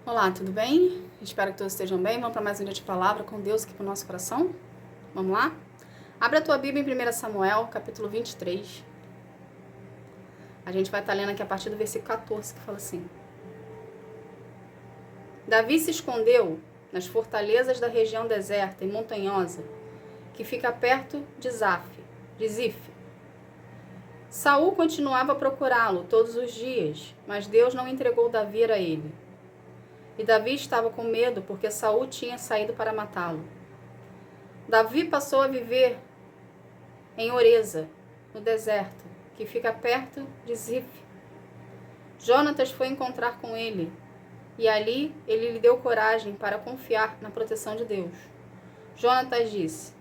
Olá, tudo bem? Espero que todos estejam bem. Vamos para mais um dia de palavra com Deus aqui para o nosso coração? Vamos lá? Abre a tua Bíblia em 1 Samuel, capítulo 23. A gente vai estar lendo aqui a partir do versículo 14, que fala assim: Davi se escondeu nas fortalezas da região deserta e montanhosa, que fica perto de Zif. Saul continuava a procurá-lo todos os dias, mas Deus não entregou Davi a ele. E Davi estava com medo, porque Saul tinha saído para matá-lo. Davi passou a viver em Oreza, no deserto, que fica perto de Zif. Jonatas foi encontrar com ele, e ali ele lhe deu coragem para confiar na proteção de Deus. Jonatas disse: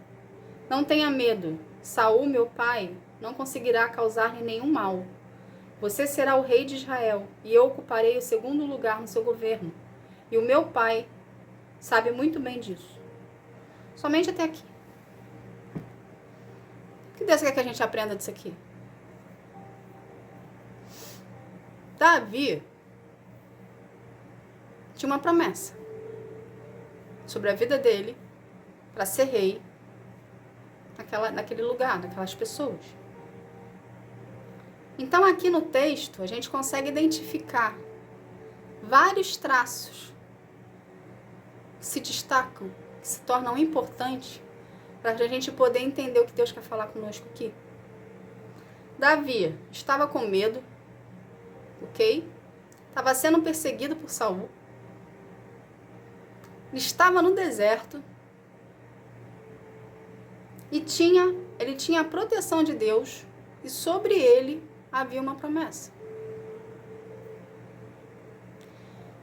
Não tenha medo, Saul, meu pai, não conseguirá causar-lhe nenhum mal. Você será o rei de Israel, e eu ocuparei o segundo lugar no seu governo. E o meu pai sabe muito bem disso. Somente até aqui. O que Deus quer que a gente aprenda disso aqui? Davi tinha uma promessa sobre a vida dele para ser rei naquele lugar, naquelas pessoas. Então aqui no texto a gente consegue identificar vários traços que se destacam, que se tornam importantes para a gente poder entender o que Deus quer falar conosco aqui. Davi estava com medo, ok? Estava sendo perseguido por Saul. Ele estava no deserto e ele tinha a proteção de Deus e sobre ele havia uma promessa.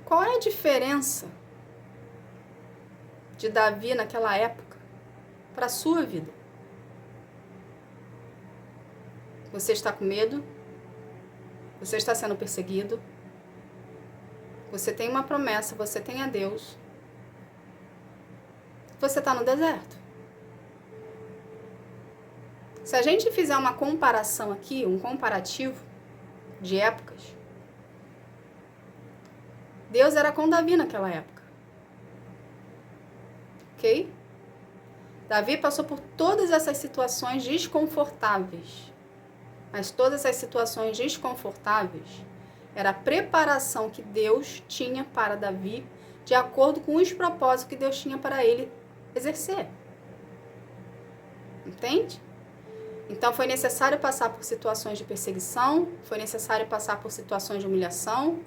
Qual é a diferença de Davi naquela época para a sua vida? Você está com medo? Você está sendo perseguido? Você tem uma promessa, você tem a Deus. Você está no deserto. Se a gente fizer uma comparação aqui, um comparativo de épocas, Deus era com Davi naquela época. Ok? Davi passou por todas essas situações desconfortáveis. Mas todas essas situações desconfortáveis era a preparação que Deus tinha para Davi de acordo com os propósitos que Deus tinha para ele exercer. Entende? Então foi necessário passar por situações de perseguição, foi necessário passar por situações de humilhação,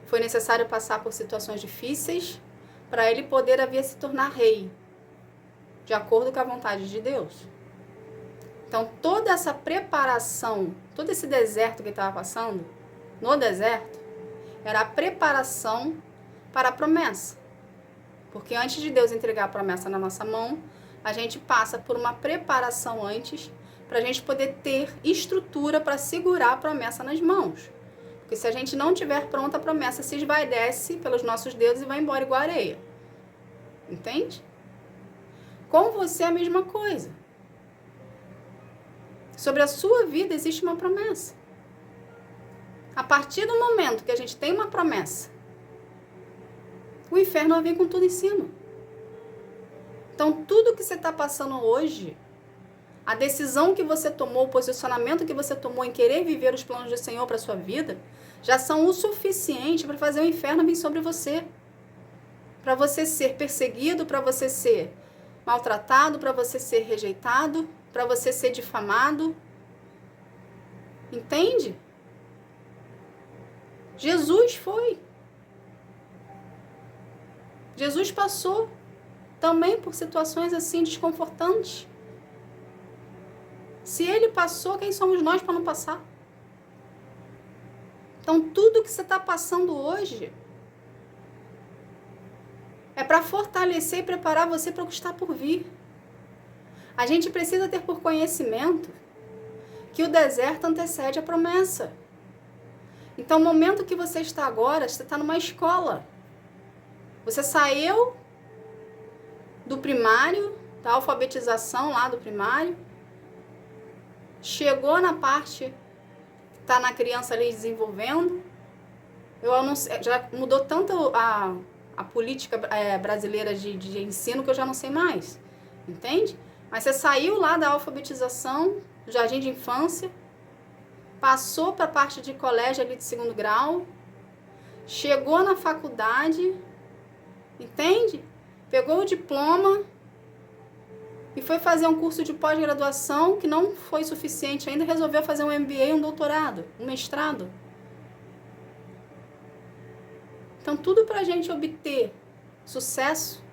foi necessário passar por situações difíceis para ele poder vir a se tornar rei, de acordo com a vontade de Deus. Então toda essa preparação, todo esse deserto que ele estava passando, no deserto, era a preparação para a promessa. Porque antes de Deus entregar a promessa na nossa mão, a gente passa por uma preparação antes, para a gente poder ter estrutura para segurar a promessa nas mãos. Porque se a gente não tiver pronta, a promessa se esvaece pelos nossos dedos e vai embora igual areia. Entende? Com você é a mesma coisa. Sobre a sua vida existe uma promessa. A partir do momento que a gente tem uma promessa, o inferno vai vir com tudo em cima. Então, tudo que você está passando hoje, a decisão que você tomou, o posicionamento que você tomou em querer viver os planos do Senhor para a sua vida, já são o suficiente para fazer o inferno vir sobre você. Para você ser perseguido, para você ser maltratado, para você ser rejeitado, para você ser difamado. Entende? Jesus foi. Jesus passou também por situações assim desconfortantes. Se ele passou, quem somos nós para não passar? Então, tudo que você está passando hoje é para fortalecer e preparar você para o que está por vir. A gente precisa ter por conhecimento que o deserto antecede a promessa. Então, o momento que você está agora, você está numa escola. Você saiu do primário, da alfabetização lá do primário, chegou na parte que está na criança ali desenvolvendo, já mudou tanto a política brasileira de ensino, que eu já não sei mais, entende? Mas você saiu lá da alfabetização, do jardim de infância, passou para a parte de colégio ali de 2º grau, chegou na faculdade, entende? Pegou o diploma e foi fazer um curso de pós-graduação que não foi suficiente ainda, resolveu fazer um MBA, um doutorado, um mestrado. Então, tudo para a gente obter sucesso,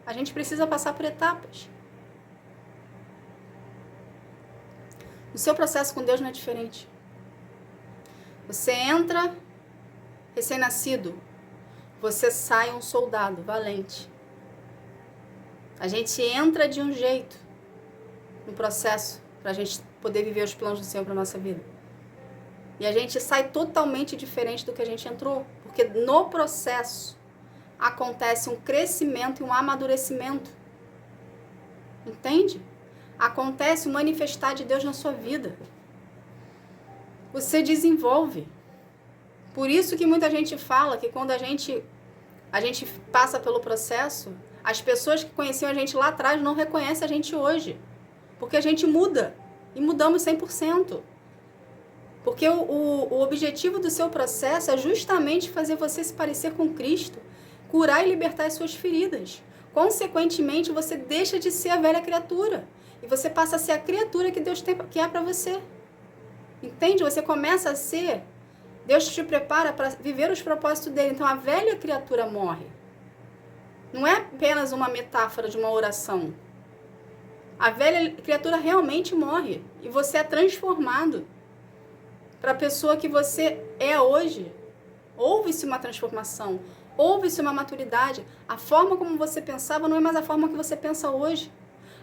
a gente precisa passar por etapas. O seu processo com Deus não é diferente. Você entra recém-nascido, você sai um soldado valente. A gente entra de um jeito no processo para a gente poder viver os planos do Senhor para a nossa vida. E a gente sai totalmente diferente do que a gente entrou. Porque no processo acontece um crescimento e um amadurecimento. Entende? Acontece o manifestar de Deus na sua vida. Você desenvolve. Por isso que muita gente fala que quando a gente passa pelo processo, as pessoas que conheciam a gente lá atrás não reconhecem a gente hoje. Porque a gente muda. E mudamos 100%. Porque o objetivo do seu processo é justamente fazer você se parecer com Cristo, curar e libertar as suas feridas. Consequentemente, você deixa de ser a velha criatura. E você passa a ser a criatura que Deus quer para você. Entende? Você começa a ser... Deus te prepara para viver os propósitos dele. Então, a velha criatura morre. Não é apenas uma metáfora de uma oração. A velha criatura realmente morre. E você é transformado para a pessoa que você é hoje. Houve-se uma transformação. Houve-se uma maturidade. A forma como você pensava não é mais a forma que você pensa hoje.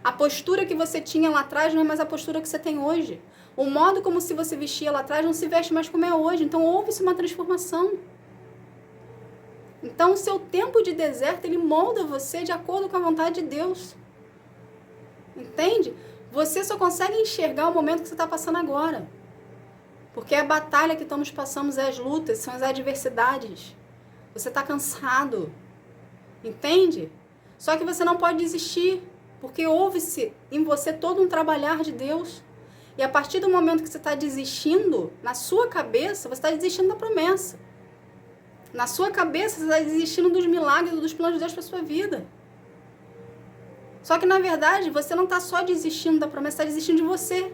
A postura que você tinha lá atrás não é mais a postura que você tem hoje. O modo como se você vestia lá atrás não se veste mais como é hoje. Então, houve-se uma transformação. Então, o seu tempo de deserto, ele molda você de acordo com a vontade de Deus. Entende? Você só consegue enxergar o momento que você está passando agora. Porque a batalha que estamos passando é as lutas, são as adversidades. Você está cansado. Entende? Só que você não pode desistir. Porque houve-se em você todo um trabalhar de Deus. E a partir do momento que você está desistindo, na sua cabeça, você está desistindo da promessa. Na sua cabeça, você está desistindo dos milagres, dos planos de Deus para a sua vida. Só que, na verdade, você não está só desistindo da promessa, você está desistindo de você.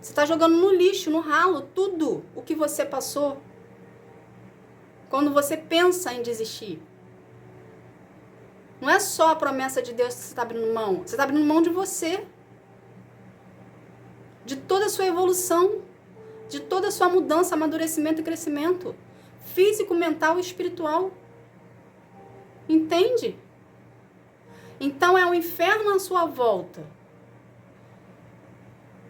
Você está jogando no lixo, no ralo, tudo o que você passou. Quando você pensa em desistir. Não é só a promessa de Deus que você está abrindo mão. Você está abrindo mão de você. De toda a sua evolução. De toda a sua mudança, amadurecimento e crescimento. Físico, mental e espiritual. Entende? Então é um inferno à sua volta.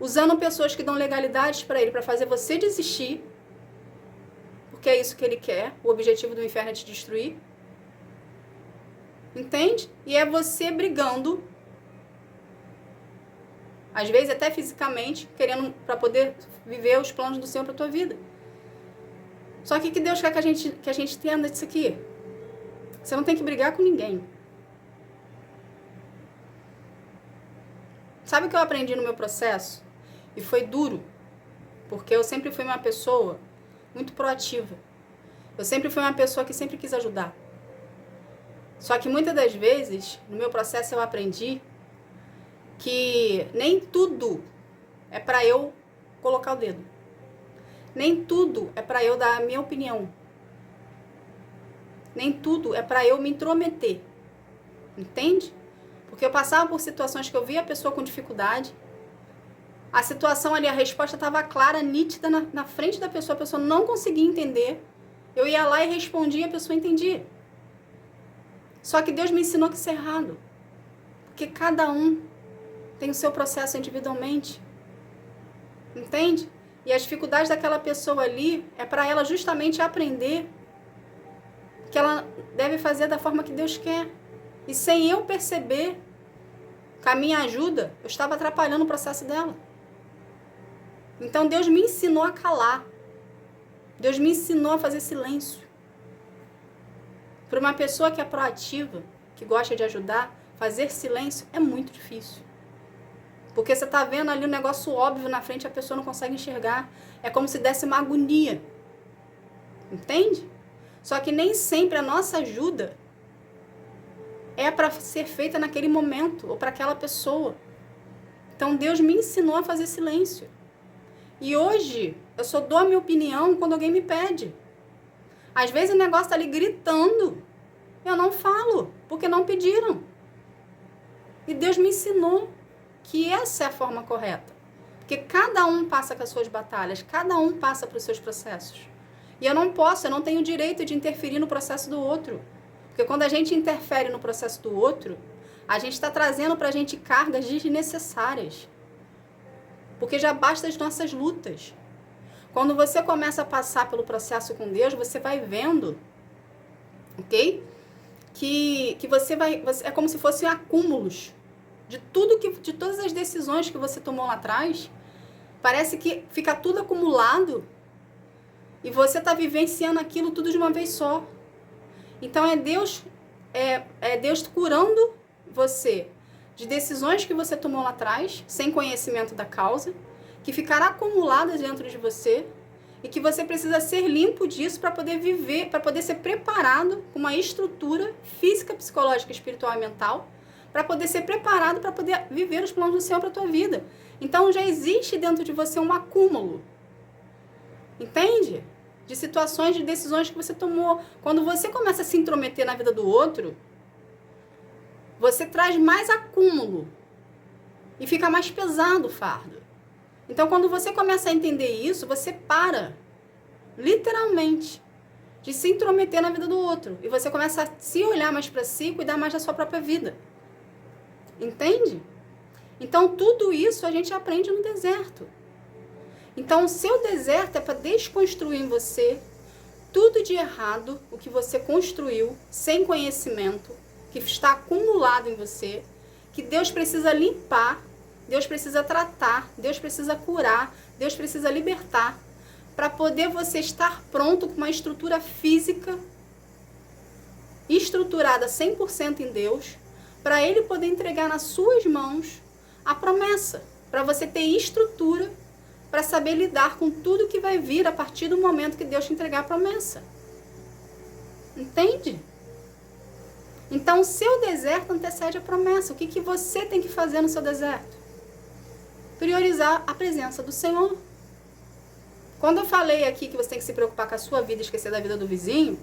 Usando pessoas que dão legalidades para ele, para fazer você desistir. Porque é isso que ele quer. O objetivo do inferno é te destruir. Entende? E é você brigando, às vezes até fisicamente, querendo para poder viver os planos do Senhor para a tua vida. Só que Deus quer que a gente entenda disso aqui. Você não tem que brigar com ninguém. Sabe o que eu aprendi no meu processo? E foi duro, porque eu sempre fui uma pessoa muito proativa. Eu sempre fui uma pessoa que sempre quis ajudar. Só que muitas das vezes, no meu processo, eu aprendi que nem tudo é para eu colocar o dedo. Nem tudo é para eu dar a minha opinião. Nem tudo é para eu me intrometer. Entende? Porque eu passava por situações que eu via a pessoa com dificuldade. A situação ali, a resposta estava clara, nítida na frente da pessoa. A pessoa não conseguia entender. Eu ia lá e respondia e a pessoa entendia. Só que Deus me ensinou que isso é errado. Porque cada um tem o seu processo individualmente. Entende? E as dificuldades daquela pessoa ali é para ela justamente aprender que ela deve fazer da forma que Deus quer. E sem eu perceber, com a minha ajuda, eu estava atrapalhando o processo dela. Então Deus me ensinou a calar. Deus me ensinou a fazer silêncio. Para uma pessoa que é proativa, que gosta de ajudar, fazer silêncio é muito difícil. Porque você está vendo ali um negócio óbvio na frente e a pessoa não consegue enxergar. É como se desse uma agonia. Entende? Só que nem sempre a nossa ajuda é para ser feita naquele momento ou para aquela pessoa. Então Deus me ensinou a fazer silêncio. E hoje eu só dou a minha opinião quando alguém me pede. Às vezes o negócio está ali gritando. Eu não falo, porque não pediram. E Deus me ensinou que essa é a forma correta. Porque cada um passa com as suas batalhas, cada um passa pelos seus processos. E eu não tenho o direito de interferir no processo do outro. Porque quando a gente interfere no processo do outro, a gente está trazendo para a gente cargas desnecessárias. Porque já basta as nossas lutas. Quando você começa a passar pelo processo com Deus, você vai vendo, ok? Que é como se fossem acúmulos de todas as decisões que você tomou lá atrás. Parece que fica tudo acumulado e você está vivenciando aquilo tudo de uma vez só. Então é Deus curando você de decisões que você tomou lá atrás, sem conhecimento da causa, que ficaram acumuladas dentro de você e que você precisa ser limpo disso para poder viver, para poder ser preparado com uma estrutura física, psicológica, espiritual e mental, para poder ser preparado para poder viver os planos do Senhor para a tua vida. Então já existe dentro de você um acúmulo, entende? De situações, de decisões que você tomou. Quando você começa a se intrometer na vida do outro, você traz mais acúmulo e fica mais pesado o fardo. Então, quando você começa a entender isso, você para, literalmente, de se intrometer na vida do outro. E você começa a se olhar mais para si e cuidar mais da sua própria vida. Entende? Então, tudo isso a gente aprende no deserto. Então, o seu deserto é para desconstruir em você tudo de errado, o que você construiu, sem conhecimento, que está acumulado em você, que Deus precisa limpar, Deus precisa tratar, Deus precisa curar, Deus precisa libertar, para poder você estar pronto com uma estrutura física, estruturada 100% em Deus, para Ele poder entregar nas suas mãos a promessa, para você ter estrutura para saber lidar com tudo que vai vir a partir do momento que Deus te entregar a promessa. Entende? Então, o seu deserto antecede a promessa. O que você tem que fazer no seu deserto? Priorizar a presença do Senhor. Quando eu falei aqui que você tem que se preocupar com a sua vida e esquecer da vida do vizinho,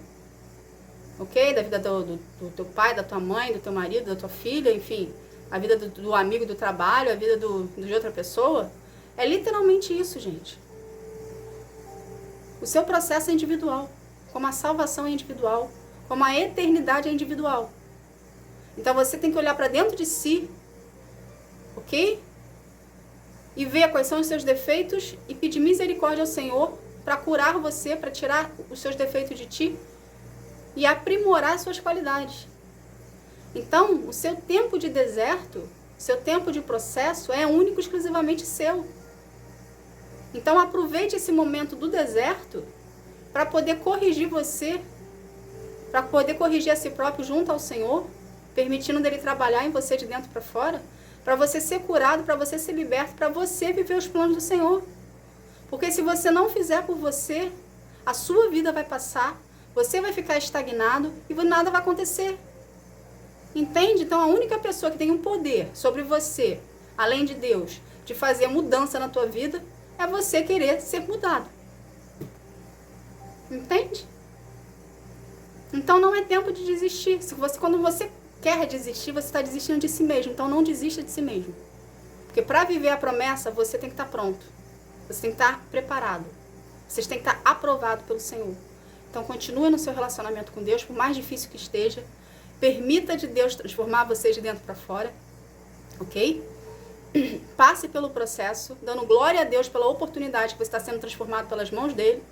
ok? Da vida do teu pai, da tua mãe, do teu marido, da tua filha, enfim, a vida do amigo do trabalho, a vida de outra pessoa, é literalmente isso, gente. O seu processo é individual, como a salvação é individual, como a eternidade é individual. Então você tem que olhar para dentro de si, ok? E ver quais são os seus defeitos e pedir misericórdia ao Senhor para curar você, para tirar os seus defeitos de ti e aprimorar as suas qualidades. Então, o seu tempo de deserto, seu tempo de processo é único, exclusivamente seu. Então, aproveite esse momento do deserto para poder corrigir você, para poder corrigir a si próprio junto ao Senhor, permitindo dele trabalhar em você de dentro para fora, para você ser curado, para você ser liberto, para você viver os planos do Senhor. Porque se você não fizer por você, a sua vida vai passar, você vai ficar estagnado e nada vai acontecer. Entende? Então, a única pessoa que tem um poder sobre você, além de Deus, de fazer mudança na tua vida, é você querer ser mudado. Entende? Então, não é tempo de desistir. Quando você quer desistir, você está desistindo de si mesmo. Então, não desista de si mesmo. Porque para viver a promessa, você tem que estar pronto. Você tem que estar preparado. Você tem que estar aprovado pelo Senhor. Então, continue no seu relacionamento com Deus, por mais difícil que esteja. Permita de Deus transformar você de dentro para fora. Ok? Passe pelo processo, dando glória a Deus pela oportunidade que você está sendo transformado pelas mãos dele.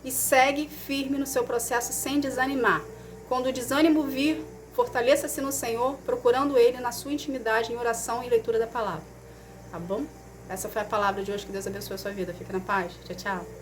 E segue firme no seu processo sem desanimar. Quando o desânimo vir, fortaleça-se no Senhor, procurando Ele na sua intimidade, em oração e leitura da palavra. Tá bom? Essa foi a palavra de hoje. Que Deus abençoe a sua vida. Fica na paz. Tchau, tchau.